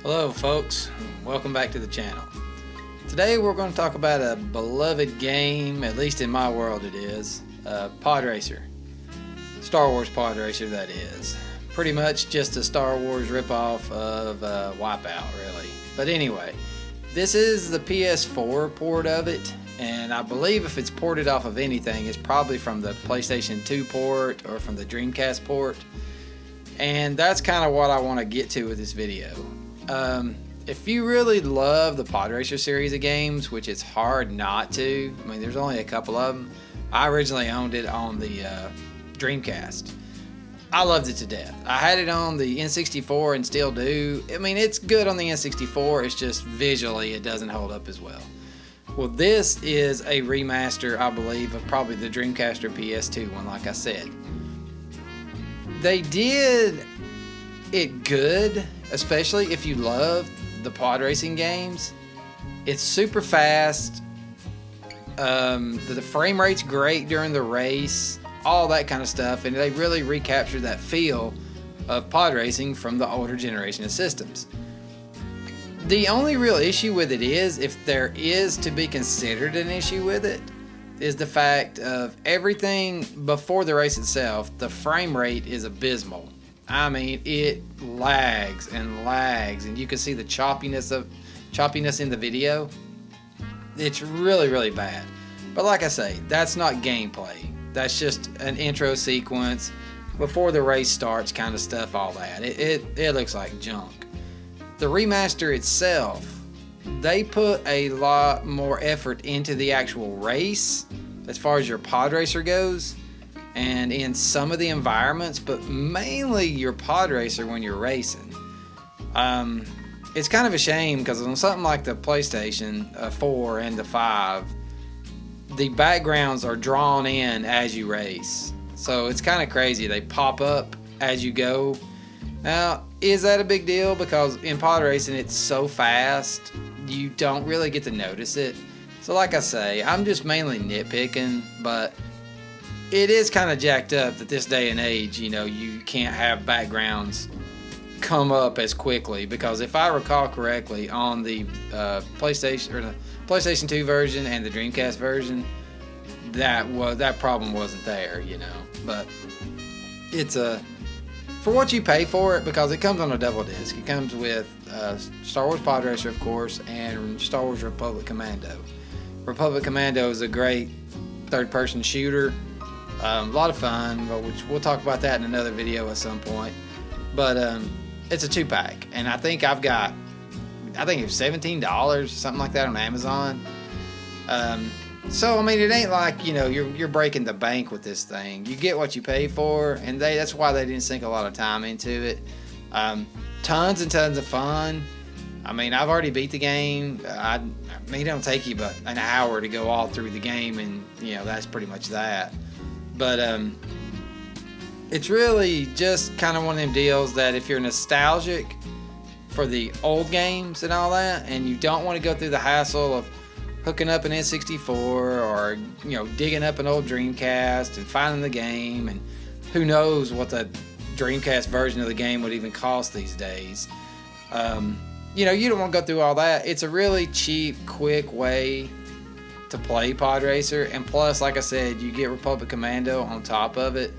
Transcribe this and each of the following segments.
Hello folks, welcome back to the channel. Today we're going to talk about a beloved game, at least in my world it is, Pod Racer. Star Wars Pod Racer, that is. Pretty much just a Star Wars ripoff of Wipeout, really. But anyway, this is the PS4 port of it, and I believe if it's ported off of anything, it's probably from the PlayStation 2 port or from the Dreamcast port. And that's kind of what I want to get to with this video. If you really love the Pod Racer series of games, which it's hard not to, I mean, there's only a couple of them. I originally owned it on the Dreamcast. I loved it to death. I had it on the N64 and still do. I mean, it's good on the N64, it's just visually it doesn't hold up as well. Well, this is a remaster, I believe, of probably the Dreamcast or PS2 one, like I said. They did it good, especially if you love the pod racing games. It's super fast. The frame rate's great during the race, all that kind of stuff, and they really recaptured that feel of pod racing from the older generation of systems. The only real issue with it is, if there is to be considered an issue with it, is the fact of everything before the race itself, the frame rate is abysmal. I mean, it lags and lags, and you can see the choppiness in the video. It's really, really bad. But like I say, that's not gameplay. That's just an intro sequence before the race starts, kind of stuff, all that. It looks like junk. The remaster itself, they put a lot more effort into the actual race as far as your pod racer goes, and in some of the environments, but mainly your pod racer when you're racing. It's kind of a shame because on something like the PlayStation 4 and the 5, the backgrounds are drawn in as you race. So it's kind of crazy. They pop up as you go. Now, is that a big deal? Because in pod racing, it's so fast, you don't really get to notice it. So like I say, I'm just mainly nitpicking, but it is kind of jacked up that this day and age, you know, you can't have backgrounds come up as quickly, because if I recall correctly, on the PlayStation 2 version and the Dreamcast version, that problem wasn't there, you know. But it's for what you pay for it, because it comes on a double disc. It comes with Star Wars Pod Racer, of course, and Star Wars Republic Commando. Republic Commando is a great third-person shooter. A lot of fun, but we'll talk about that in another video at some point. But it's a 2-pack, and I think it was $17 or something like that on Amazon. So I mean, it ain't like, you know, you're breaking the bank with this thing. You get what you pay for, and that's why they didn't sink a lot of time into it. Tons and tons of fun. I mean, I've already beat the game. I mean, it don't take you but an hour to go all through the game, and you know, that's pretty much that. But it's really just kind of one of them deals that if you're nostalgic for the old games and all that, and you don't want to go through the hassle of hooking up an N64 or, you know, digging up an old Dreamcast and finding the game, and who knows what the Dreamcast version of the game would even cost these days. You know, you don't want to go through all that. It's a really cheap, quick way to play Pod Racer, and plus, like I said, you get Republic Commando on top of it.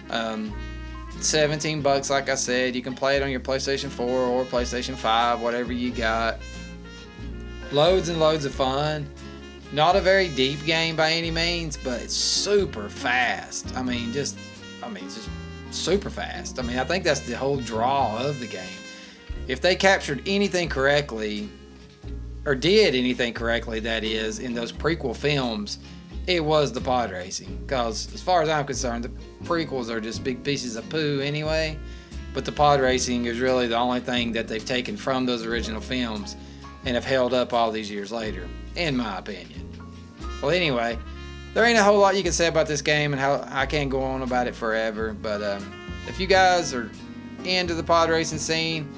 $17, like I said. You can play it on your PlayStation 4 or PlayStation 5, whatever you got. Loads and loads of fun. Not a very deep game by any means, but it's super fast. I mean, just super fast. I mean, I think that's the whole draw of the game. If they captured anything correctly, or did anything correctly, that is, in those prequel films, it was the pod racing. Because as far as I'm concerned, the prequels are just big pieces of poo anyway, but the pod racing is really the only thing that they've taken from those original films and have held up all these years later, in my opinion. Well, anyway, there ain't a whole lot you can say about this game, and how I can't go on about it forever, but if you guys are into the pod racing scene,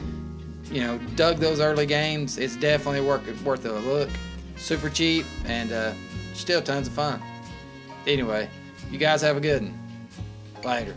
you know, dug those early games, it's definitely worth a look. Super cheap, and still tons of fun. Anyway, you guys have a good one. Later.